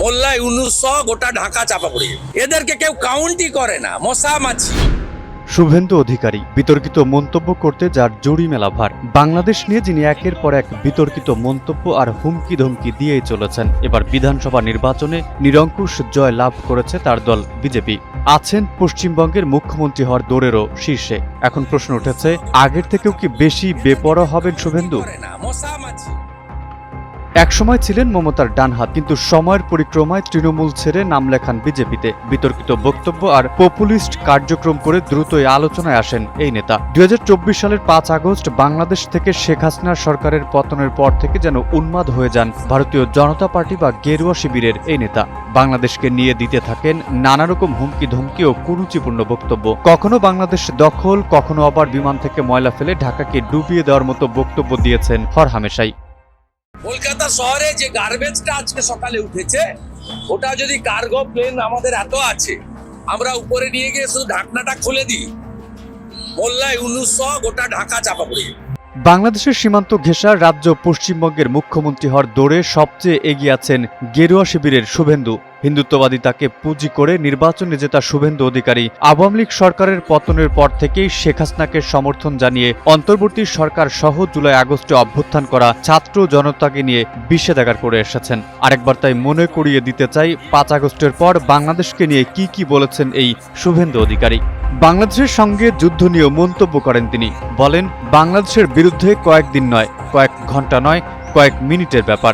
মোল্লা ইউনুস সহ গোটা ঢাকা চাপা পড়ে এদেরকে কেউ কাউন্টই করে না, মশা মাছি। শুভেন্দু অধিকারী বিতর্কিত মন্তব্য করতে যার জুড়ি মেলা ভার। বাংলাদেশ নিয়ে যিনি একের পর এক বিতর্কিত মন্তব্য আর হুমকি ধমকি দিয়েই চলেছেন। এবার বিধানসভা নির্বাচনে নিরঙ্কুশ জয় লাভ করেছে তার দল বিজেপি। আছেন পশ্চিমবঙ্গের মুখ্যমন্ত্রী হওয়ার দৌড়েরও শীর্ষে। এখন প্রশ্ন উঠেছে, আগের থেকেও কি বেশি বেপরোয়া হবেন শুভেন্দু? মশা মাছি। একসময় ছিলেন মমতার ডানহাত, কিন্তু সময়ের পরিক্রমায় তৃণমূল ছেড়ে নাম লেখান বিজেপিতে। বিতর্কিত বক্তব্য আর পপুলিস্ট কার্যক্রম করে দ্রুতই আলোচনায় আসেন এই নেতা। 2024 সালের 5 আগস্ট বাংলাদেশ থেকে শেখ হাসিনার সরকারের পতনের পর থেকে যেন উন্মাদ হয়ে যান ভারতীয় জনতা পার্টি বা গেরুয়া শিবিরের এই নেতা। বাংলাদেশকে নিয়ে দিতে থাকেন নানা রকম হুমকি ধমকি ও কুরুচিপূর্ণ বক্তব্য। কখনো বাংলাদেশ দখল, কখনো আবার বিমান থেকে ময়লা ফেলে ঢাকাকে ডুবিয়ে দেওয়ার মতো বক্তব্য দিয়েছেন হরহামেশাই। কলকাতা শহরে যে গার্বেজটা আজকে সকালে উঠেছে, ওটা যদি কার্গো প্লেন আমাদের এত আছে, আমরা উপরে নিয়ে গিয়ে শুধু ঢাকনাটা খুলে দিই, মোল্লা ইউনুস সহ গোটা ঢাকা চাপা পড়ে। বাংলাদেশের সীমান্ত ঘেঁষা রাজ্য পশ্চিমবঙ্গের মুখ্যমন্ত্রী হওয়ার দৌড়ে সবচেয়ে এগিয়ে আছেন গেরুয়া শিবিরের শুভেন্দু। হিন্দুত্ববাদী তাকে পুঁজি করে নির্বাচনে জেতা শুভেন্দু অধিকারী আওয়ামী লীগ সরকারের পতনের পর থেকেই শেখ হাসিনাকে সমর্থন জানিয়ে অন্তর্বর্তী সরকার সহ জুলাই আগস্টে অভ্যুত্থান করা ছাত্র জনতাকে নিয়ে বিষেধাগার করে এসেছেন। আরেকবার তাই মনে করিয়ে দিতে চাই, 5 আগস্টের পর বাংলাদেশকে নিয়ে কি বলেছেন এই শুভেন্দু অধিকারী। বাংলাদেশের সঙ্গে যুদ্ধ নিয়ে মন্তব্য করেন তিনি। বলেন, বাংলাদেশের বিরুদ্ধে কয়েকদিন নয়, কয়েক ঘন্টা নয়, কয়েক মিনিটের ব্যাপার।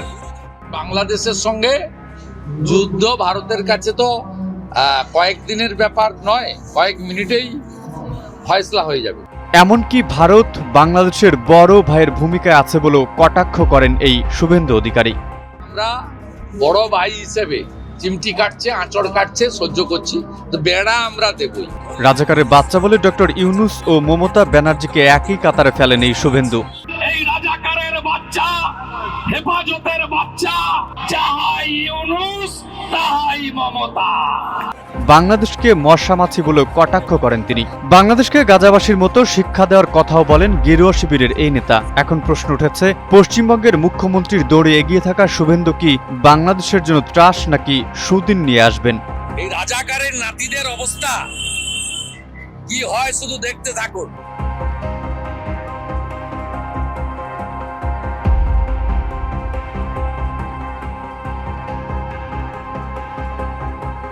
বাংলাদেশের সঙ্গে যুদ্ধ ভারতের কাছে তো কয়েকদিনের ব্যাপার নয়, কয়েক মিনিটেই ফয়সলা হয়ে যাবে। এমনকি ভারত বাংলাদেশের বড় ভাইয়ের ভূমিকায় আছে বলেও কটাক্ষ করেন এই শুভেন্দু অধিকারী। আমরা বড় ভাই হিসেবে চিমটি কাটছে, আঁচড় কাটছে, সহ্য করছি, তো বেড়া আমরা দেবই। রাজাকারের বাচ্চা বলে ডক্টর ইউনুস ও মমতা ব্যানার্জিকে একই কাতারে ফেলেন এই শুভেন্দু। এই রাজাকারের বাচ্চা, হেফাজতের বাচ্চা, যাহাই ইউনুস তাহাই মমতা। বাংলাদেশকে মশামাছি বলে কটাক্ষ করেন তিনি। বাংলাদেশকে গাজাবাসীর মতো শিক্ষা দেওয়ার কথাও বলেন গেরুয়া শিবিরের এই নেতা। এখন প্রশ্ন উঠেছে, পশ্চিমবঙ্গের মুখ্যমন্ত্রীর দৌড়ে এগিয়ে থাকা শুভেন্দু কি বাংলাদেশের জন্য ত্রাস নাকি সুদিন নিয়ে আসবেন? এই রাজাকারের নাতিদের অবস্থা কি হয় শুধু দেখতে থাকুন।